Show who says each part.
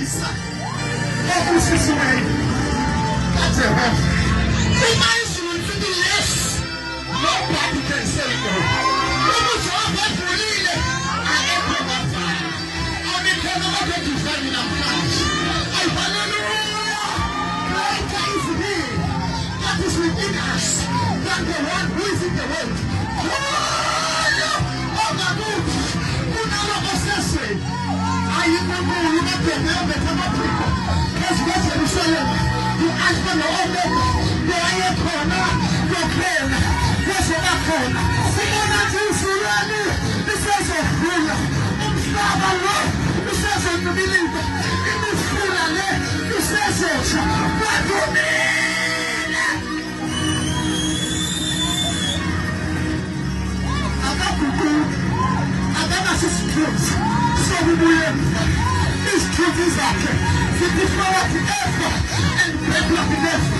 Speaker 1: Isa. Every situation. That's a hope. Reminds you to be less. Nobody can say no. People show up at Bolile. I am my father. I became a mother to find in a flash. I hallelujah. Greater is he that is within us than the one who is in the world. Oh my God. Who never possesses. I am not going to be able to come up with it. Because that's what you say. You ask for the old man. You are your corner. Your pain. What's your backbone? Someone that is surrounding you. This is a fool. This is a believer. In this fool, this is it. What do you mean? I'm not good. I'm not assistant. So we will. This truth is out. The power to earth and break up the earth.